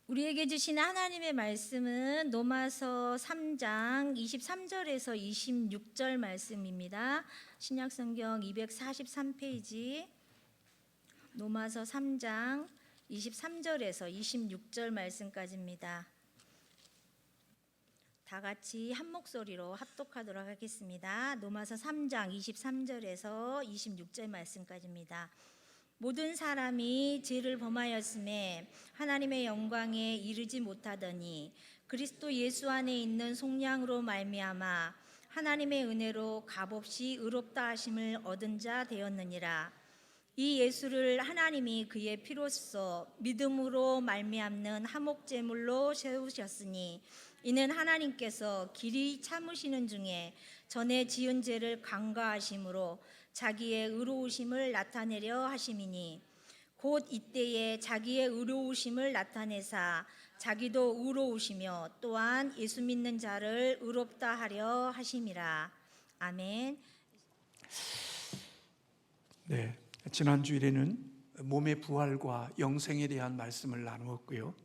우리에게 주신 하나님의 말씀은 로마서 3장 23절에서 26절 말씀입니다. 신약성경 243페이지 로마서 3장 23절에서 26절 말씀까지입니다. 다 같이 한 목소리로 합독하도록 하겠습니다. 로마서 3장 23절에서 26절 말씀까지입니다. 모든 사람이 죄를 범하였음에 하나님의 영광에 이르지 못하더니 그리스도 예수 안에 있는 속량으로 말미암아 하나님의 은혜로 값없이 의롭다 하심을 얻은 자 되었느니라. 이 예수를 하나님이 그의 피로써 믿음으로 말미암는 화목제물로 세우셨으니 이는 하나님께서 길이 참으시는 중에 전에 지은 죄를 간과하심으로 자기의 의로우심을 나타내려 하심이니 곧 이때에 자기의 의로우심을 나타내사 자기도 의로우시며 또한 예수 믿는 자를 의롭다 하려 하심이라. 아멘. 네, 지난 주일에는 몸의 부활과 영생에 대한 말씀을 나누었고요.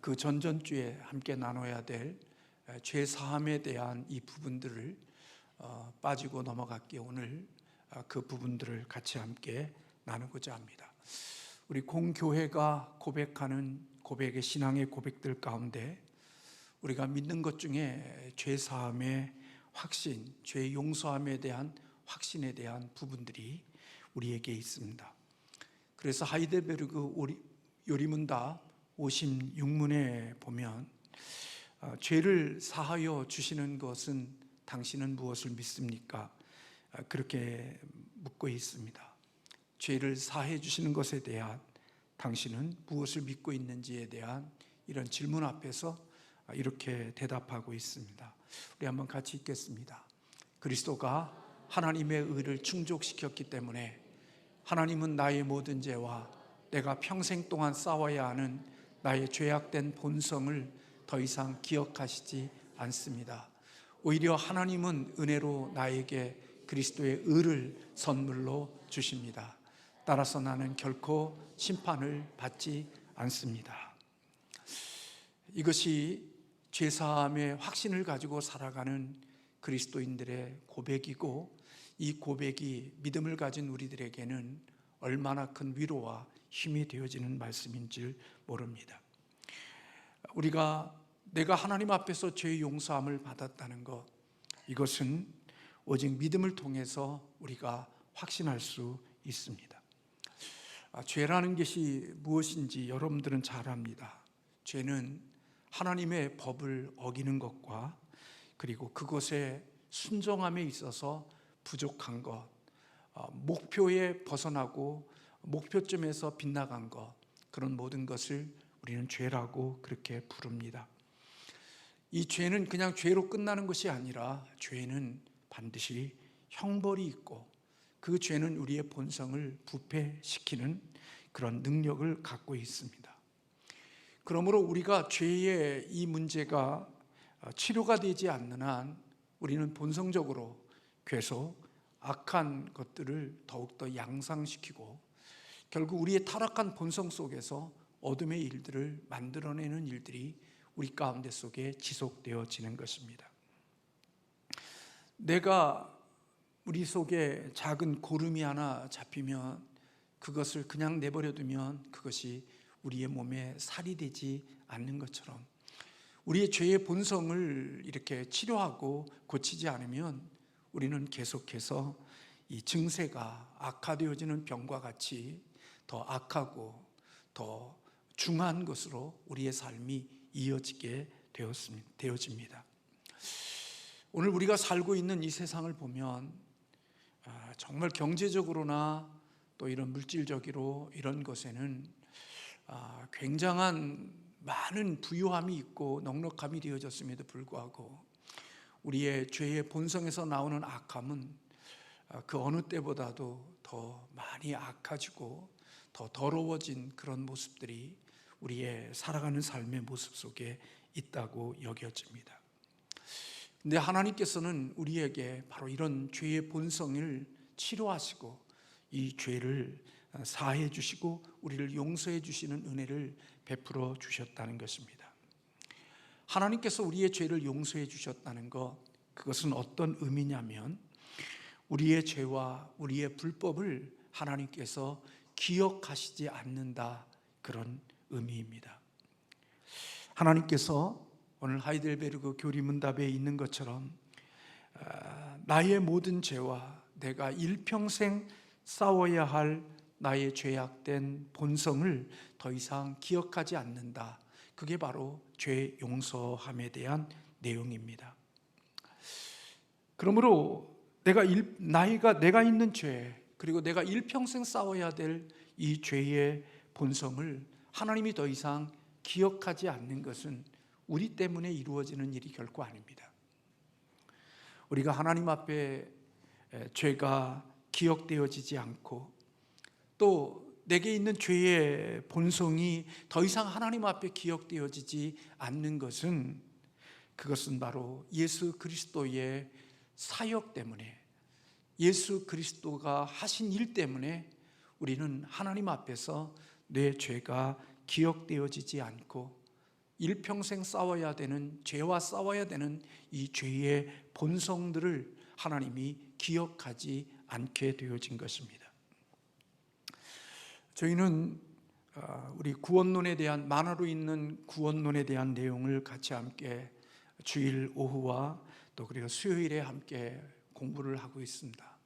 그 전전주에 함께 나눠야 될 죄 사함에 대한 이 부분들을 빠지고 넘어갔기에 오늘 그 부분들을 같이 함께 나누고자 합니다. 우리 공교회가 고백하는 고백의 신앙의 고백들 가운데 우리가 믿는 것 중에 죄 사함의 확신, 죄 용서함에 대한 확신에 대한 부분들이 우리에게 있습니다. 그래서 하이델베르그 요리문답 56문에 보면 죄를 사하여 주시는 것은 당신은 무엇을 믿습니까? 그렇게 묻고 있습니다. 죄를 사해 주시는 것에 대한 당신은 무엇을 믿고 있는지에 대한 이런 질문 앞에서 이렇게 대답하고 있습니다. 우리 한번 같이 읽겠습니다. 그리스도가 하나님의 의를 충족시켰기 때문에 하나님은 나의 모든 죄와 내가 평생 동안 싸워야 하는 나의 죄악된 본성을 더 이상 기억하시지 않습니다. 오히려 하나님은 은혜로 나에게 그리스도의 의를 선물로 주십니다. 따라서 나는 결코 심판을 받지 않습니다. 이것이 죄사함의 확신을 가지고 살아가는 그리스도인들의 고백이고, 이 고백이 믿음을 가진 우리들에게는 얼마나 큰 위로와 힘이 되어지는 말씀인 줄 모릅니다. 내가 하나님 앞에서 죄의 용서함을 받았다는 것, 이것은 오직 믿음을 통해서 우리가 확신할 수 있습니다. 죄라는 것이 무엇인지 여러분들은 잘 압니다. 죄는 하나님의 법을 어기는 것과 그리고 그것에 순종함에 있어서 부족한 것, 목표에 벗어나고 목표점에서 빗나간 것, 그런 모든 것을 우리는 죄라고 그렇게 부릅니다. 이 죄는 그냥 죄로 끝나는 것이 아니라 죄는 반드시 형벌이 있고 그 죄는 우리의 본성을 부패시키는 그런 능력을 갖고 있습니다. 그러므로 우리가 죄의 이 문제가 치료가 되지 않는 한 우리는 본성적으로 계속 악한 것들을 더욱더 양상시키고 결국 우리의 타락한 본성 속에서 어둠의 일들을 만들어내는 일들이 우리 가운데 속에 지속되어지는 것입니다. 내가 우리 속에 작은 고름이 하나 잡히면 그것을 그냥 내버려두면 그것이 우리의 몸에 살이 되지 않는 것처럼 우리의 죄의 본성을 이렇게 치료하고 고치지 않으면 우리는 계속해서 이 증세가 악화되어지는 병과 같이 더 악하고 더 중한 것으로 우리의 삶이 이어지게 되어집니다. 오늘 우리가 살고 있는 이 세상을 보면 정말 경제적으로나 또 이런 물질적으로 이런 것에는 굉장한 많은 부유함이 있고 넉넉함이 되어졌음에도 불구하고 우리의 죄의 본성에서 나오는 악함은 그 어느 때보다도 더 많이 악해지고 더 더러워진 그런 모습들이 우리의 살아가는 삶의 모습 속에 있다고 여겨집니다. 근데 하나님께서는 우리에게 바로 이런 죄의 본성을 치료하시고 이 죄를 사해 주시고 우리를 용서해 주시는 은혜를 베풀어 주셨다는 것입니다. 하나님께서 우리의 죄를 용서해 주셨다는 것, 그것은 어떤 의미냐면 우리의 죄와 우리의 불법을 하나님께서 기억하시지 않는다, 그런 의미입니다. 하나님께서 오늘 하이델베르그 교리문답에 있는 것처럼 나의 모든 죄와 내가 일평생 싸워야 할 나의 죄악된 본성을 더 이상 기억하지 않는다. 그게 바로 죄 용서함에 대한 내용입니다. 그러므로 내가 있는 죄, 그리고 내가 일평생 싸워야 될 이 죄의 본성을 하나님이 더 이상 기억하지 않는 것은 우리 때문에 이루어지는 일이 결코 아닙니다. 우리가 하나님 앞에 죄가 기억되어지지 않고 또 내게 있는 죄의 본성이 더 이상 하나님 앞에 기억되어지지 않는 것은, 그것은 바로 예수 그리스도의 사역 때문에, 예수 그리스도가 하신 일 때문에 우리는 하나님 앞에서 내 죄가 기억되어지지 않고 일평생 싸워야 되는, 죄와 싸워야 되는 이 죄의 본성들을 하나님이 기억하지 않게 되어진 것입니다. 저희는 우리 구원론에 대한, 만화로 있는 구원론에 대한 내용을 같이 함께 주일 오후와 또 그리고 수요일에 함께 공부를 하고 있습니다.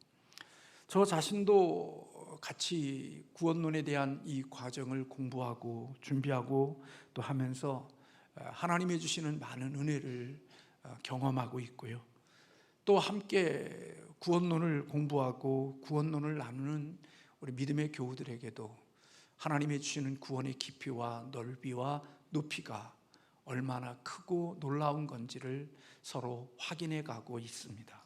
저 자신도 같이 구원론에 대한 이 과정을 공부하고 준비하고 또 하면서 하나님이 주시는 많은 은혜를 경험하고 있고요. 또 함께 구원론을 공부하고 구원론을 나누는 우리 믿음의 교우들에게도 하나님이 주시는 구원의 깊이와 넓이와 높이가 얼마나 크고 놀라운 건지를 서로 확인해 가고 있습니다.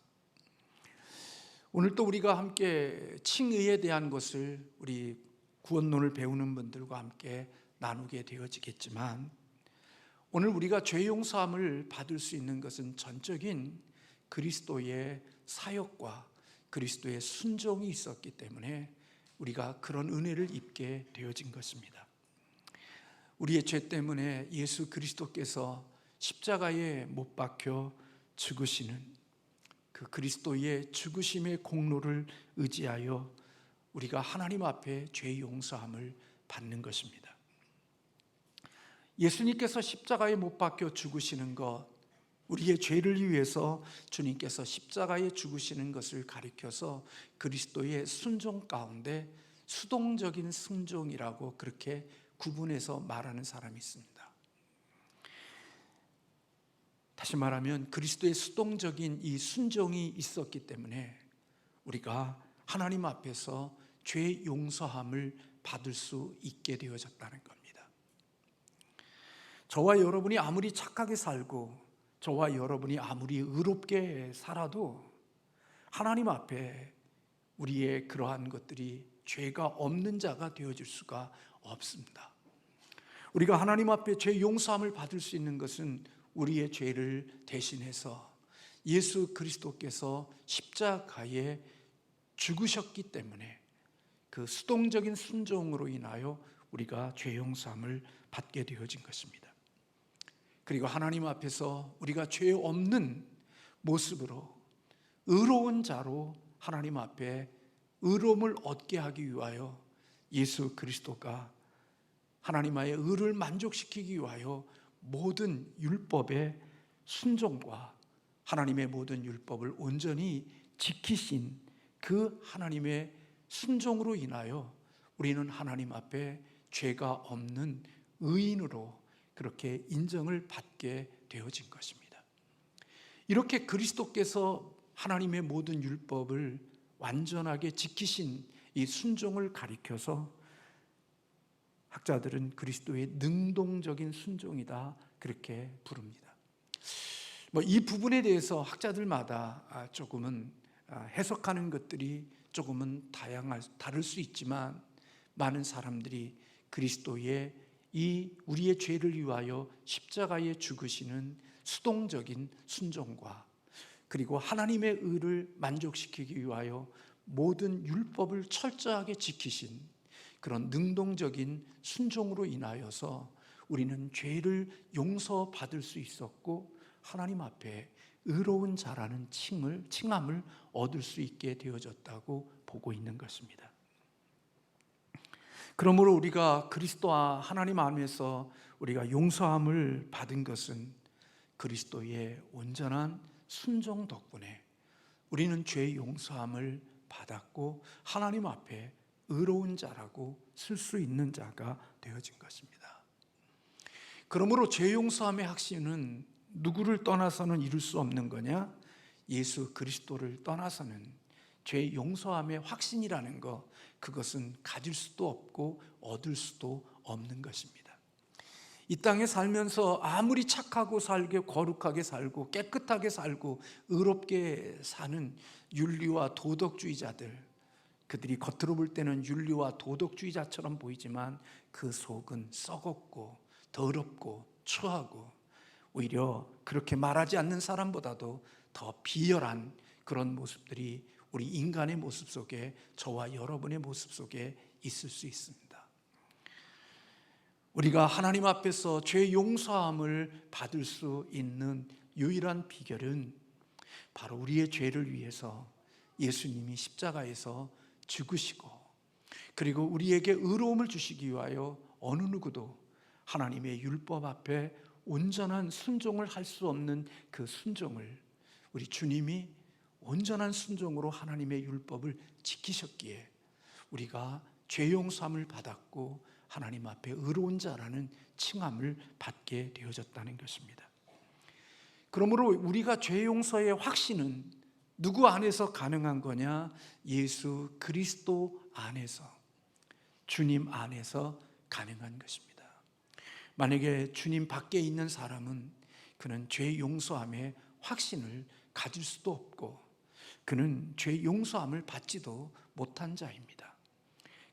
오늘 또 우리가 함께 칭의에 대한 것을 우리 구원론을 배우는 분들과 함께 나누게 되어지겠지만, 오늘 우리가 죄 용서함을 받을 수 있는 것은 전적인 그리스도의 사역과 그리스도의 순종이 있었기 때문에 우리가 그런 은혜를 입게 되어진 것입니다. 우리의 죄 때문에 예수 그리스도께서 십자가에 못 박혀 죽으시는 그 그리스도의 죽으심의 공로를 의지하여 우리가 하나님 앞에 죄 용서함을 받는 것입니다. 예수님께서 십자가에 못 박혀 죽으시는 것, 우리의 죄를 위해서 주님께서 십자가에 죽으시는 것을 가리켜서 그리스도의 순종 가운데 수동적인 순종이라고 그렇게 구분해서 말하는 사람이 있습니다. 다시 말하면 그리스도의 수동적인 이 순종이 있었기 때문에 우리가 하나님 앞에서 죄 용서함을 받을 수 있게 되어졌다는 겁니다. 저와 여러분이 아무리 착하게 살고 저와 여러분이 아무리 의롭게 살아도 하나님 앞에 우리의 그러한 것들이 죄가 없는 자가 되어질 수가 없습니다. 우리가 하나님 앞에 죄 용서함을 받을 수 있는 것은 우리의 죄를 대신해서 예수 그리스도께서 십자가에 죽으셨기 때문에 그 수동적인 순종으로 인하여 우리가 죄 용서함을 받게 되어진 것입니다. 그리고 하나님 앞에서 우리가 죄 없는 모습으로 의로운 자로 하나님 앞에 의로움을 얻게 하기 위하여 예수 그리스도가 하나님의 의를 만족시키기 위하여 모든 율법의 순종과 하나님의 모든 율법을 온전히 지키신 그 하나님의 순종으로 인하여 우리는 하나님 앞에 죄가 없는 의인으로 그렇게 인정을 받게 되어진 것입니다. 이렇게 그리스도께서 하나님의 모든 율법을 완전하게 지키신 이 순종을 가리켜서 학자들은 그리스도의 능동적인 순종이다 그렇게 부릅니다. 이 부분에 대해서 학자들마다 조금은 해석하는 것들이 조금은 다를 수 있지만, 많은 사람들이 그리스도의 이 우리의 죄를 위하여 십자가에 죽으시는 수동적인 순종과 그리고 하나님의 의를 만족시키기 위하여 모든 율법을 철저하게 지키신 그런 능동적인 순종으로 인하여서 우리는 죄를 용서받을 수 있었고 하나님 앞에 의로운 자라는 칭함을 얻을 수 있게 되어졌다고 보고 있는 것입니다. 그러므로 우리가 그리스도와 하나님 안에서 우리가 용서함을 받은 것은 그리스도의 온전한 순종 덕분에 우리는 죄 용서함을 받았고 하나님 앞에 의로운 자라고 쓸 수 있는 자가 되어진 것입니다. 그러므로 죄 용서함의 확신은 누구를 떠나서는 이룰 수 없는 거냐? 예수 그리스도를 떠나서는 죄 용서함의 확신이라는 것, 그것은 가질 수도 없고 얻을 수도 없는 것입니다. 이 땅에 살면서 아무리 착하고 살게 거룩하게 살고 깨끗하게 살고 의롭게 사는 윤리와 도덕주의자들, 그들이 겉으로 볼 때는 윤리와 도덕주의자처럼 보이지만 그 속은 썩었고 더럽고 추하고 오히려 그렇게 말하지 않는 사람보다도 더 비열한 그런 모습들이 우리 인간의 모습 속에, 저와 여러분의 모습 속에 있을 수 있습니다. 우리가 하나님 앞에서 죄 용서함을 받을 수 있는 유일한 비결은 바로 우리의 죄를 위해서 예수님이 십자가에서 죽으시고, 그리고 우리에게 의로움을 주시기 위하여 어느 누구도 하나님의 율법 앞에 온전한 순종을 할 수 없는 그 순종을 우리 주님이 온전한 순종으로 하나님의 율법을 지키셨기에 우리가 죄 용서함을 받았고 하나님 앞에 의로운 자라는 칭함을 받게 되어졌다는 것입니다. 그러므로 우리가 죄 용서의 확신은 누구 안에서 가능한 거냐? 예수 그리스도 안에서, 주님 안에서 가능한 것입니다. 만약에 주님 밖에 있는 사람은 그는 죄 용서함의 확신을 가질 수도 없고 그는 죄 용서함을 받지도 못한 자입니다.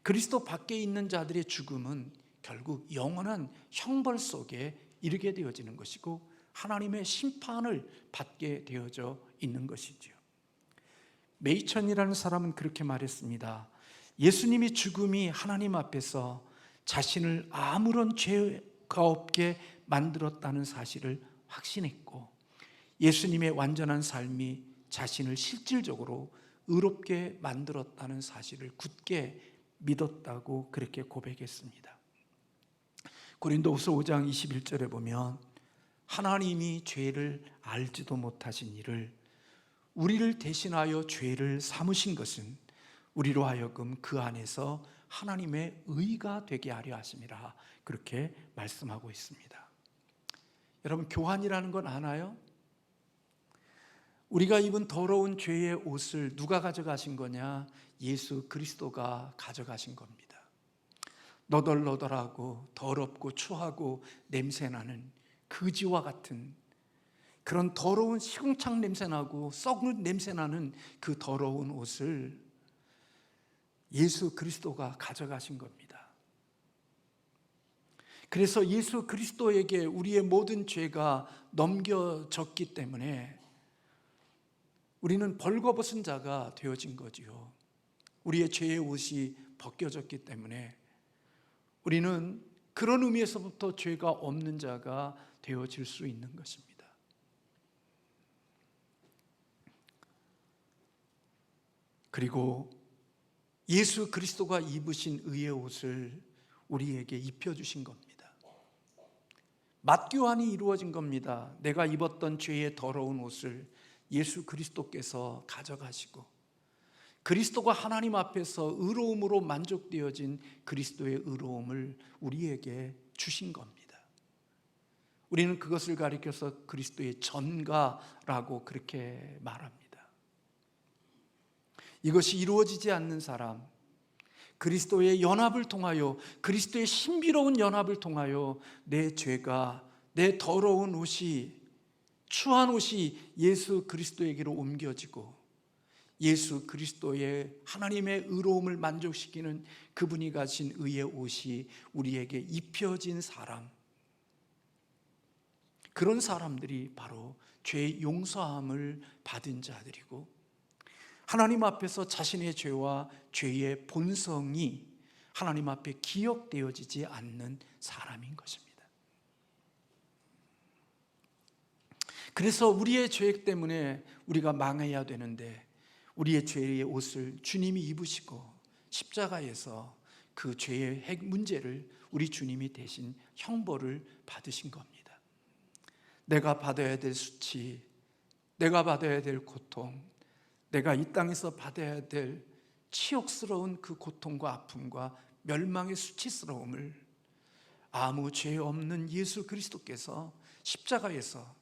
그리스도 밖에 있는 자들의 죽음은 결국 영원한 형벌 속에 이르게 되어지는 것이고 하나님의 심판을 받게 되어져 있는 것이지요. 메이천이라는 사람은 그렇게 말했습니다. 예수님이 죽음이 하나님 앞에서 자신을 아무런 죄가 없게 만들었다는 사실을 확신했고 예수님의 완전한 삶이 자신을 실질적으로 의롭게 만들었다는 사실을 굳게 믿었다고 그렇게 고백했습니다. 고린도후서 5장 21절에 보면 하나님이 죄를 알지도 못하신 이를 우리를 대신하여 죄를 삼으신 것은 우리로 하여금 그 안에서 하나님의 의가 되게 하려 하심이라, 그렇게 말씀하고 있습니다. 여러분, 교환이라는 건 아나요? 우리가 입은 더러운 죄의 옷을 누가 가져가신 거냐? 예수 그리스도가 가져가신 겁니다. 너덜너덜하고 더럽고 추하고 냄새나는 거지와 같은 그런 더러운 시궁창 냄새나고 썩은 냄새나는 그 더러운 옷을 예수 그리스도가 가져가신 겁니다. 그래서 예수 그리스도에게 우리의 모든 죄가 넘겨졌기 때문에 우리는 벌거벗은 자가 되어진 거지요. 우리의 죄의 옷이 벗겨졌기 때문에 우리는 그런 의미에서부터 죄가 없는 자가 되어질 수 있는 것입니다. 그리고 예수 그리스도가 입으신 의의 옷을 우리에게 입혀주신 겁니다. 맞교환이 이루어진 겁니다. 내가 입었던 죄의 더러운 옷을 예수 그리스도께서 가져가시고 그리스도가 하나님 앞에서 의로움으로 만족되어진 그리스도의 의로움을 우리에게 주신 겁니다. 우리는 그것을 가리켜서 그리스도의 전가라고 그렇게 말합니다. 이것이 이루어지지 않는 사람, 그리스도의 연합을 통하여, 그리스도의 신비로운 연합을 통하여 내 죄가, 내 더러운 옷이, 추한 옷이 예수 그리스도에게로 옮겨지고 예수 그리스도의 하나님의 의로움을 만족시키는 그분이 가진 의의 옷이 우리에게 입혀진 사람, 그런 사람들이 바로 죄 용서함을 받은 자들이고 하나님 앞에서 자신의 죄와 죄의 본성이 하나님 앞에 기억되어지지 않는 사람인 것입니다. 그래서 우리의 죄 때문에 우리가 망해야 되는데 우리의 죄의 옷을 주님이 입으시고 십자가에서 그 죄의 핵 문제를 우리 주님이 대신 형벌을 받으신 겁니다. 내가 받아야 될 수치, 내가 받아야 될 고통, 내가 이 땅에서 받아야 될 치욕스러운 그 고통과 아픔과 멸망의 수치스러움을 아무 죄 없는 예수 그리스도께서 십자가에서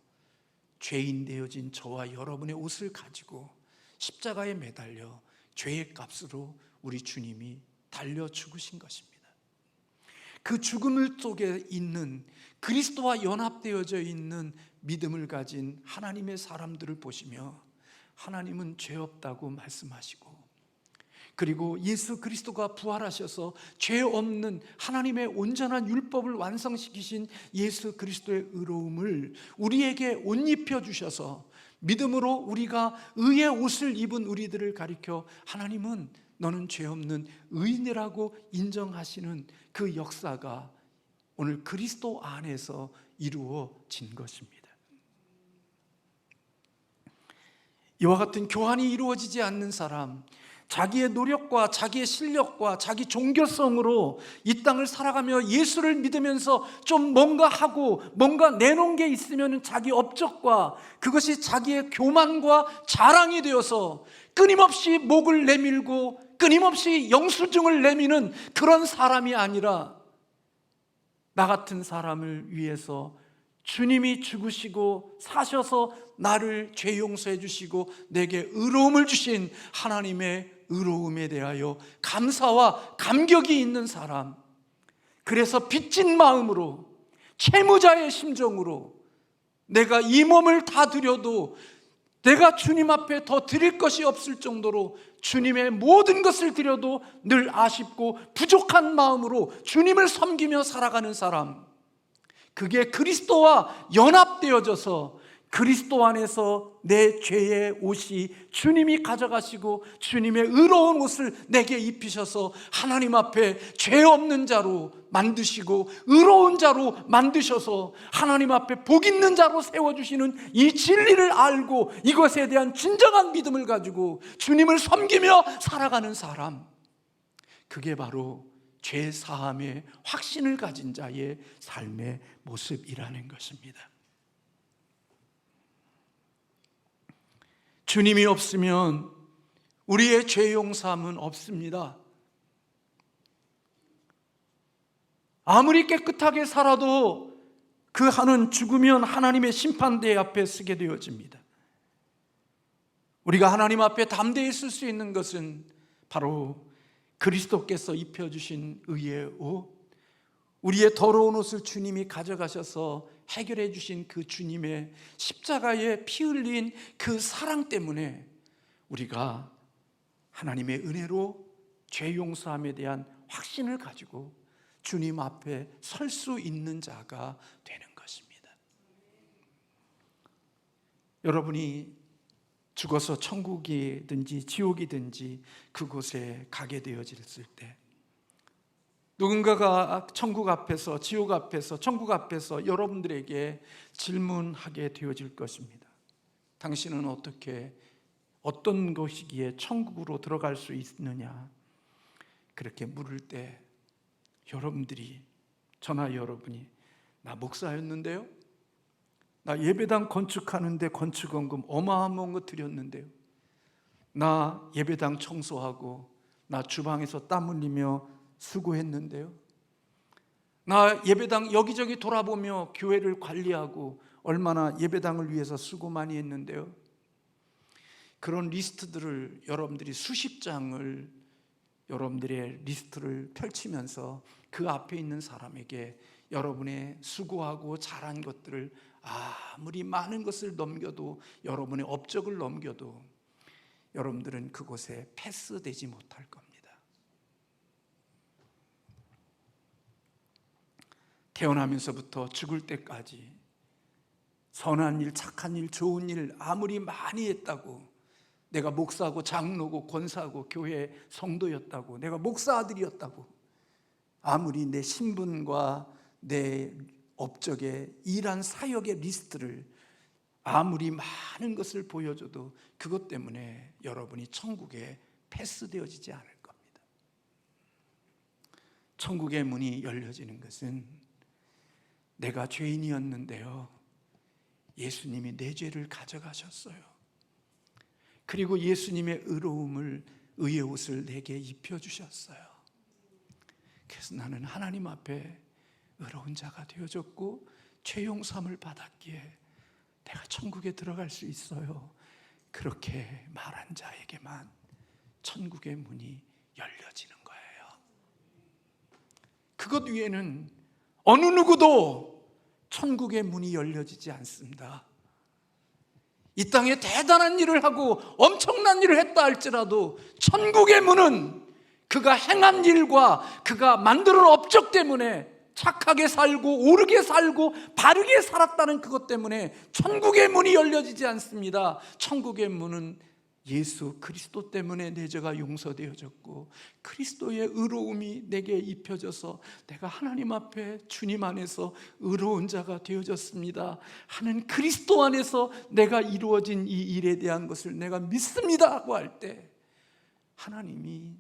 죄인 되어진 저와 여러분의 옷을 가지고 십자가에 매달려 죄의 값으로 우리 주님이 달려 죽으신 것입니다. 그 죽음을 속에 있는 그리스도와 연합되어져 있는 믿음을 가진 하나님의 사람들을 보시며 하나님은 죄 없다고 말씀하시고, 그리고 예수 그리스도가 부활하셔서 죄 없는 하나님의 온전한 율법을 완성시키신 예수 그리스도의 의로움을 우리에게 옷 입혀 주셔서 믿음으로 우리가 의의 옷을 입은 우리들을 가리켜 하나님은 너는 죄 없는 의인이라고 인정하시는 그 역사가 오늘 그리스도 안에서 이루어진 것입니다. 이와 같은 교환이 이루어지지 않는 사람, 자기의 노력과 자기의 실력과 자기 종교성으로 이 땅을 살아가며 예수를 믿으면서 좀 뭔가 하고 뭔가 내놓은 게 있으면 자기 업적과 그것이 자기의 교만과 자랑이 되어서 끊임없이 목을 내밀고 끊임없이 영수증을 내미는 그런 사람이 아니라 나 같은 사람을 위해서 주님이 죽으시고 사셔서 나를 죄 용서해 주시고 내게 의로움을 주신 하나님의 의로움에 대하여 감사와 감격이 있는 사람, 그래서 빚진 마음으로 채무자의 심정으로 내가 이 몸을 다 드려도 내가 주님 앞에 더 드릴 것이 없을 정도로 주님의 모든 것을 드려도 늘 아쉽고 부족한 마음으로 주님을 섬기며 살아가는 사람, 그게 그리스도와 연합되어져서 그리스도 안에서 내 죄의 옷이 주님이 가져가시고 주님의 의로운 옷을 내게 입히셔서 하나님 앞에 죄 없는 자로 만드시고 의로운 자로 만드셔서 하나님 앞에 복 있는 자로 세워주시는 이 진리를 알고 이것에 대한 진정한 믿음을 가지고 주님을 섬기며 살아가는 사람, 그게 바로 죄 사함의 확신을 가진 자의 삶의 모습이라는 것입니다. 주님이 없으면 우리의 죄 용서함은 없습니다. 아무리 깨끗하게 살아도 그 한은 죽으면 하나님의 심판대 앞에 서게 되어집니다. 우리가 하나님 앞에 담대히 쓸 수 있는 것은 바로 그리스도께서 입혀주신 의의 옷, 우리의 더러운 옷을 주님이 가져가셔서 해결해 주신 그 주님의 십자가에 피 흘린 그 사랑 때문에 우리가 하나님의 은혜로 죄 용서함에 대한 확신을 가지고 주님 앞에 설 수 있는 자가 되는 것입니다. 여러분이 죽어서 천국이든지 지옥이든지 그곳에 가게 되어졌을 때 누군가가 천국 앞에서 지옥 앞에서 천국 앞에서 여러분들에게 질문하게 되어질 것입니다. 당신은 어떻게 어떤 것이기에 천국으로 들어갈 수 있느냐? 그렇게 물을 때 여러분들이, 저나 여러분이 나 목사였는데요, 나 예배당 건축하는데 건축원금 어마어마한 거 드렸는데요, 나 예배당 청소하고 나 주방에서 땀 흘리며 수고했는데요, 나 예배당 여기저기 돌아보며 교회를 관리하고 얼마나 예배당을 위해서 수고 많이 했는데요. 그런 리스트들을 여러분들이 수십 장을 여러분들의 리스트를 펼치면서 그 앞에 있는 사람에게 여러분의 수고하고 잘한 것들을 아무리 많은 것을 넘겨도, 여러분의 업적을 넘겨도 여러분들은 그곳에 패스되지 못할 겁니다. 태어나면서부터 죽을 때까지 선한 일, 착한 일, 좋은 일 아무리 많이 했다고, 내가 목사고 장로고 권사고 교회 성도였다고, 내가 목사 아들이었다고, 아무리 내 신분과 내 업적의 일한 사역의 리스트를 아무리 많은 것을 보여줘도 그것 때문에 여러분이 천국에 패스되어지지 않을 겁니다. 천국의 문이 열려지는 것은 내가 죄인이었는데요, 예수님이 내 죄를 가져가셨어요. 그리고 예수님의 의의 옷을 내게 입혀주셨어요. 그래서 나는 하나님 앞에 의로운 자가 되어졌고 죄 용서함을 받았기에 내가 천국에 들어갈 수 있어요. 그렇게 말한 자에게만 천국의 문이 열려지는 거예요. 그것 위에는 어느 누구도 천국의 문이 열려지지 않습니다. 이 땅에 대단한 일을 하고 엄청난 일을 했다 할지라도 천국의 문은 그가 행한 일과 그가 만드는 업적 때문에, 착하게 살고 오르게 살고 바르게 살았다는 그것 때문에 천국의 문이 열려지지 않습니다. 천국의 문은 예수 그리스도 때문에 내 죄가 용서되어졌고 그리스도의 의로움이 내게 입혀져서 내가 하나님 앞에 주님 안에서 의로운 자가 되어졌습니다 하는 그리스도 안에서 내가 이루어진 이 일에 대한 것을 내가 믿습니다 하고 할 때 하나님이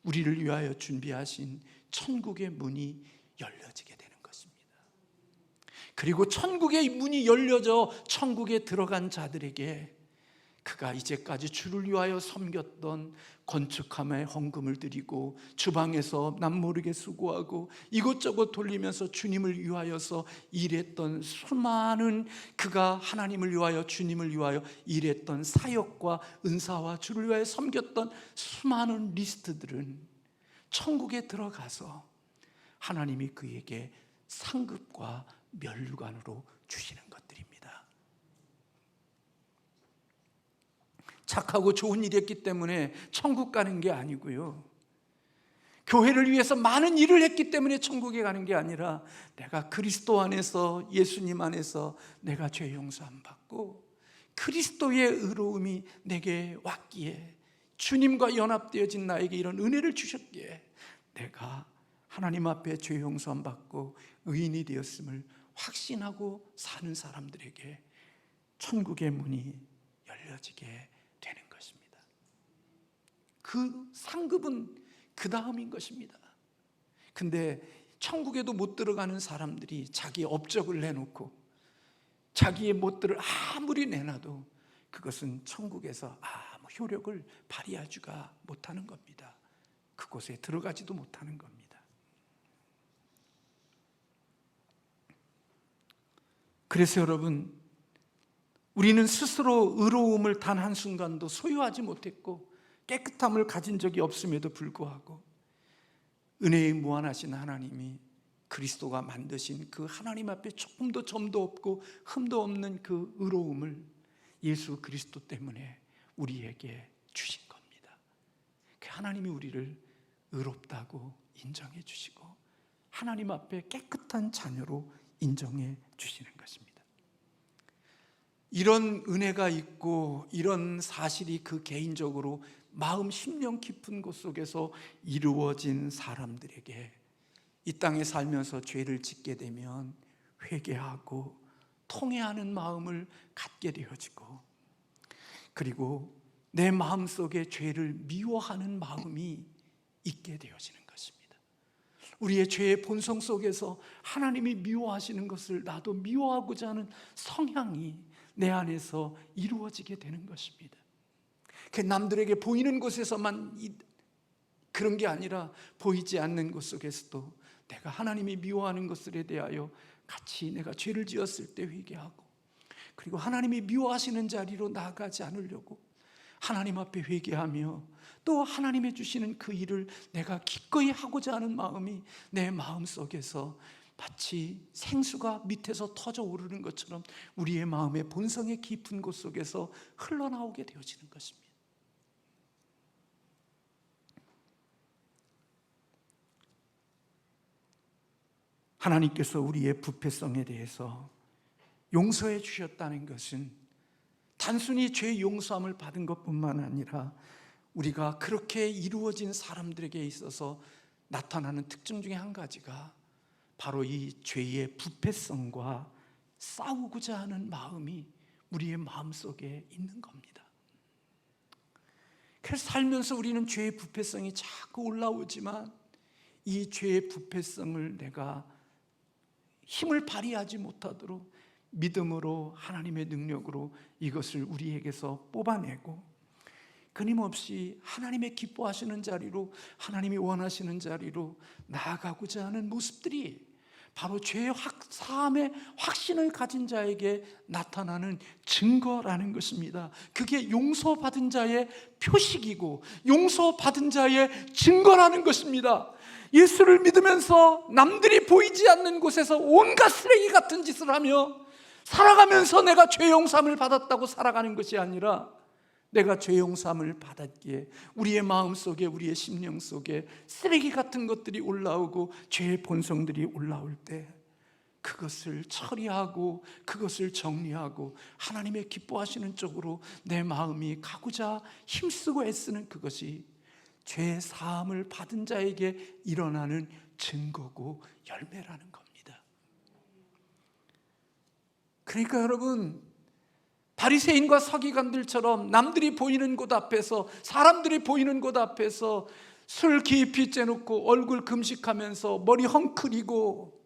우리를 위하여 준비하신 천국의 문이 열려지게 되는 것입니다. 그리고 천국의 문이 열려져 천국에 들어간 자들에게 그가 이제까지 주를 위하여 섬겼던 건축함에 헌금을 드리고 주방에서 남모르게 수고하고 이것저것 돌리면서 주님을 위하여서 일했던 수많은, 그가 하나님을 위하여 주님을 위하여 일했던 사역과 은사와 주를 위하여 섬겼던 수많은 리스트들은 천국에 들어가서 하나님이 그에게 상급과 면류관으로 주시는 것들입니다. 착하고 좋은 일 했기 때문에 천국 가는 게 아니고요, 교회를 위해서 많은 일을 했기 때문에 천국에 가는 게 아니라 내가 그리스도 안에서, 예수님 안에서 내가 죄 용서함 받고 그리스도의 의로움이 내게 왔기에, 주님과 연합되어진 나에게 이런 은혜를 주셨기에 내가 하나님 앞에 죄 용서함 받고 의인이 되었음을 확신하고 사는 사람들에게 천국의 문이 열려지게 되는 것입니다. 그 상급은 그 다음인 것입니다. 근데 천국에도 못 들어가는 사람들이 자기 업적을 내놓고 자기의 못들을 아무리 내놔도 그것은 천국에서 아무 효력을 발휘하지가 못하는 겁니다. 그곳에 들어가지도 못하는 겁니다. 그래서 여러분, 우리는 스스로 의로움을 단 한순간도 소유하지 못했고 깨끗함을 가진 적이 없음에도 불구하고 은혜의 무한하신 하나님이 그리스도가 만드신 그 하나님 앞에 조금도 점도 없고 흠도 없는 그 의로움을 예수 그리스도 때문에 우리에게 주신 겁니다. 그 하나님이 우리를 의롭다고 인정해 주시고 하나님 앞에 깨끗한 자녀로 인정해 주시는 것입니다. 이런 은혜가 있고 이런 사실이 그 개인적으로 마음 심령 깊은 곳 속에서 이루어진 사람들에게 이 땅에 살면서 죄를 짓게 되면 회개하고 통회하는 마음을 갖게 되어지고, 그리고 내 마음속에 죄를 미워하는 마음이 있게 되어지는 것입니다. 우리의 죄의 본성 속에서 하나님이 미워하시는 것을 나도 미워하고자 하는 성향이 내 안에서 이루어지게 되는 것입니다. 남들에게 보이는 곳에서만 그런 게 아니라 보이지 않는 곳 속에서도 내가 하나님이 미워하는 것들에 대하여 같이 내가 죄를 지었을 때 회개하고, 그리고 하나님이 미워하시는 자리로 나아가지 않으려고 하나님 앞에 회개하며 또 하나님이 주시는 그 일을 내가 기꺼이 하고자 하는 마음이 내 마음속에서 마치 생수가 밑에서 터져 오르는 것처럼 우리의 마음의 본성의 깊은 곳 속에서 흘러나오게 되어지는 것입니다. 하나님께서 우리의 부패성에 대해서 용서해 주셨다는 것은 단순히 죄 용서함을 받은 것뿐만 아니라 우리가 그렇게 이루어진 사람들에게 있어서 나타나는 특징 중에 한 가지가 바로 이 죄의 부패성과 싸우고자 하는 마음이 우리의 마음속에 있는 겁니다. 그래서 살면서 우리는 죄의 부패성이 자꾸 올라오지만 이 죄의 부패성을 내가 힘을 발휘하지 못하도록 믿음으로 하나님의 능력으로 이것을 우리에게서 뽑아내고 끊임없이 하나님의 기뻐하시는 자리로, 하나님이 원하시는 자리로 나아가고자 하는 모습들이 바로 죄의 사함의 확신을 가진 자에게 나타나는 증거라는 것입니다. 그게 용서받은 자의 표식이고 용서받은 자의 증거라는 것입니다. 예수를 믿으면서 남들이 보이지 않는 곳에서 온갖 쓰레기 같은 짓을 하며 살아가면서 내가 죄 용서함을 받았다고 살아가는 것이 아니라, 내가 죄 용서함을 받았기에 우리의 마음속에, 우리의 심령 속에 쓰레기 같은 것들이 올라오고 죄의 본성들이 올라올 때 그것을 처리하고 그것을 정리하고 하나님의 기뻐하시는 쪽으로 내 마음이 가고자 힘쓰고 애쓰는 그것이 죄 사함을 받은 자에게 일어나는 증거고 열매라는 겁니다. 그러니까 여러분, 바리새인과 서기관들처럼 남들이 보이는 곳 앞에서, 사람들이 보이는 곳 앞에서 술 깊이 쬐놓고 얼굴 금식하면서 머리 헝클이고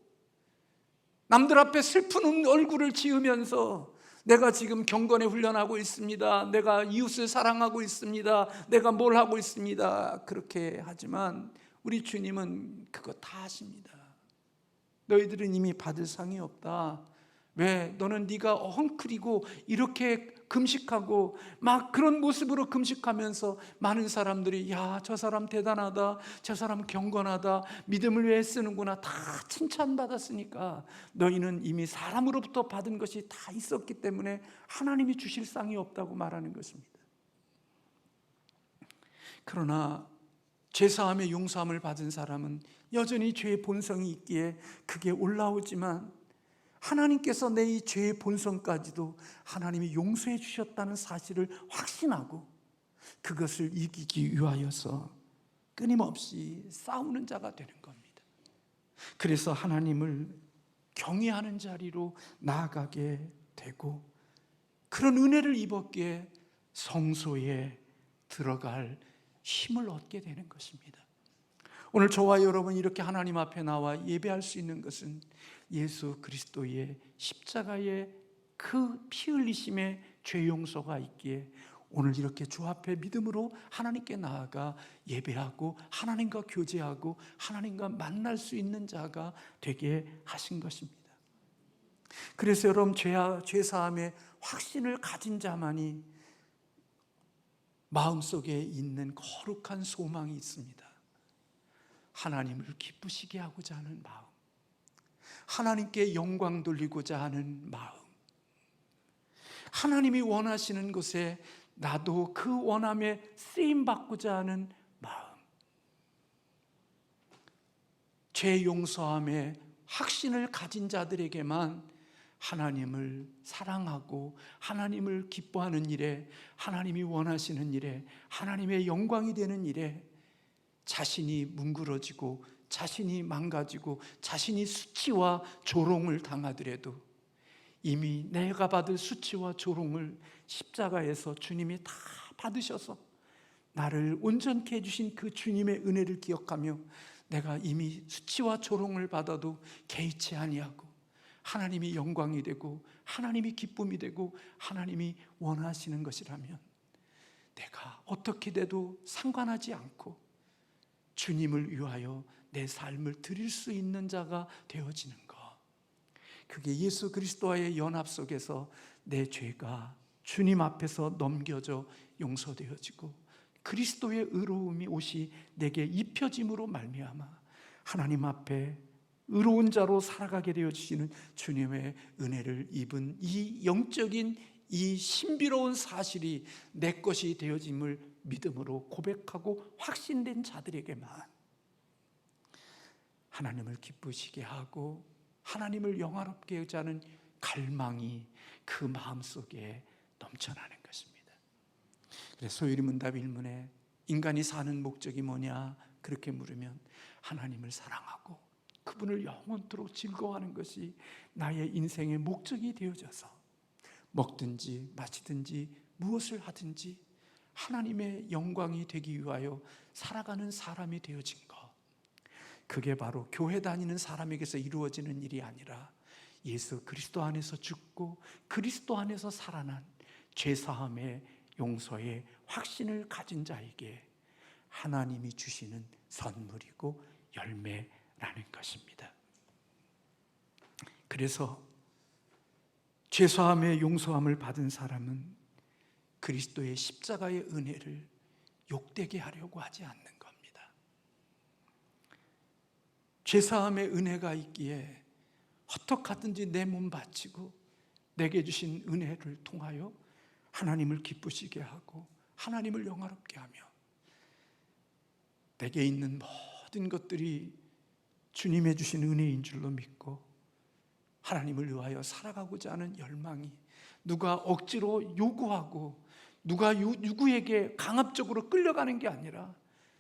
남들 앞에 슬픈 얼굴을 지으면서 내가 지금 경건에 훈련하고 있습니다, 내가 이웃을 사랑하고 있습니다, 내가 뭘 하고 있습니다, 그렇게 하지만 우리 주님은 그거 다 아십니다. 너희들은 이미 받을 상이 없다. 왜? 너는 네가 헝클이고 이렇게 금식하고 막 그런 모습으로 금식하면서 많은 사람들이 야, 저 사람 대단하다, 저 사람 경건하다, 믿음을 위해 쓰는구나, 다 칭찬받았으니까 너희는 이미 사람으로부터 받은 것이 다 있었기 때문에 하나님이 주실 상이 없다고 말하는 것입니다. 그러나 죄사함의 용서함을 받은 사람은 여전히 죄의 본성이 있기에 그게 올라오지만 하나님께서 내 이 죄의 본성까지도 하나님이 용서해 주셨다는 사실을 확신하고 그것을 이기기 위하여서 끊임없이 싸우는 자가 되는 겁니다. 그래서 하나님을 경외하는 자리로 나아가게 되고 그런 은혜를 입었기에 성소에 들어갈 힘을 얻게 되는 것입니다. 오늘 저와 여러분 이렇게 하나님 앞에 나와 예배할 수 있는 것은 예수 그리스도의 십자가의 그 피 흘리심의 죄 용서가 있기에 오늘 이렇게 주 앞에 믿음으로 하나님께 나아가 예배하고 하나님과 교제하고 하나님과 만날 수 있는 자가 되게 하신 것입니다. 그래서 여러분, 죄 사함의 확신을 가진 자만이 마음속에 있는 거룩한 소망이 있습니다. 하나님을 기쁘시게 하고자 하는 마음, 하나님께 영광 돌리고자 하는 마음, 하나님이 원하시는 곳에 나도 그 원함에 쓰임받고자 하는 마음, 죄 용서함의 확신을 가진 자들에게만 하나님을 사랑하고 하나님을 기뻐하는 일에, 하나님이 원하시는 일에, 하나님의 영광이 되는 일에 자신이 뭉그러지고 자신이 망가지고 자신이 수치와 조롱을 당하더라도 이미 내가 받을 수치와 조롱을 십자가에서 주님이 다 받으셔서 나를 온전케 해주신 그 주님의 은혜를 기억하며 내가 이미 수치와 조롱을 받아도 개의치 아니하고 하나님이 영광이 되고 하나님이 기쁨이 되고 하나님이 원하시는 것이라면 내가 어떻게 돼도 상관하지 않고 주님을 위하여 내 삶을 드릴 수 있는 자가 되어지는 것, 그게 예수 그리스도와의 연합 속에서 내 죄가 주님 앞에서 넘겨져 용서되어지고 그리스도의 의로움이 옷이 내게 입혀짐으로 말미암아 하나님 앞에 의로운 자로 살아가게 되어지시는 주님의 은혜를 입은 이 영적인 이 신비로운 사실이 내 것이 되어짐을 믿음으로 고백하고 확신된 자들에게만 하나님을 기쁘시게 하고 하나님을 영화롭게 하자는 갈망이 그 마음속에 넘쳐나는 것입니다. 그래서 소유리 문답 1문에 인간이 사는 목적이 뭐냐 그렇게 물으면 하나님을 사랑하고 그분을 영원토록 즐거워하는 것이 나의 인생의 목적이 되어져서 먹든지 마시든지 무엇을 하든지 하나님의 영광이 되기 위하여 살아가는 사람이 되어진 것, 그게 바로 교회 다니는 사람에게서 이루어지는 일이 아니라 예수 그리스도 안에서 죽고 그리스도 안에서 살아난 죄사함의 용서의 확신을 가진 자에게 하나님이 주시는 선물이고 열매라는 것입니다. 그래서 죄사함의 용서함을 받은 사람은 그리스도의 십자가의 은혜를 욕되게 하려고 하지 않는 겁니다. 죄사함의 은혜가 있기에 어떻게든지 내 몸 바치고 내게 주신 은혜를 통하여 하나님을 기쁘시게 하고 하나님을 영화롭게 하며 내게 있는 모든 것들이 주님의 주신 은혜인 줄로 믿고 하나님을 위하여 살아가고자 하는 열망이 누가 억지로 요구하고 누가 누구에게 강압적으로 끌려가는 게 아니라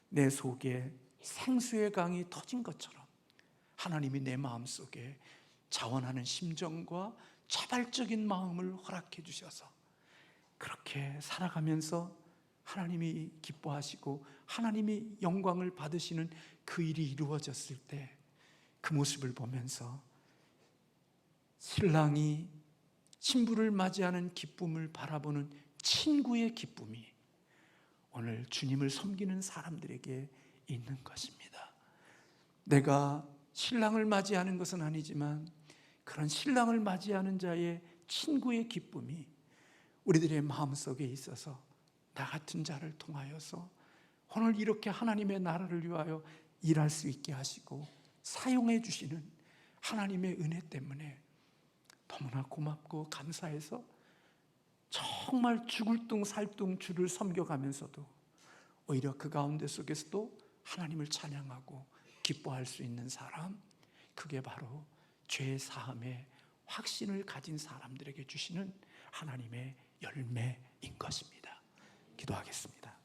내 속에 생수의 강이 터진 것처럼 하나님이 내 마음속에 자원하는 심정과 자발적인 마음을 허락해 주셔서 그렇게 살아가면서 하나님이 기뻐하시고 하나님이 영광을 받으시는 그 일이 이루어졌을 때 그 모습을 보면서 신랑이 신부를 맞이하는 기쁨을 바라보는 친구의 기쁨이 오늘 주님을 섬기는 사람들에게 있는 것입니다. 내가 신랑을 맞이하는 것은 아니지만 그런 신랑을 맞이하는 자의 친구의 기쁨이 우리들의 마음속에 있어서 나 같은 자를 통하여서 오늘 이렇게 하나님의 나라를 위하여 일할 수 있게 하시고 사용해 주시는 하나님의 은혜 때문에 너무나 고맙고 감사해서 정말 죽을 둥 살 둥 주를 섬겨가면서도 오히려 그 가운데 속에서도 하나님을 찬양하고 기뻐할 수 있는 사람, 그게 바로 죄 사함의 확신을 가진 사람들에게 주시는 하나님의 열매인 것입니다. 기도하겠습니다.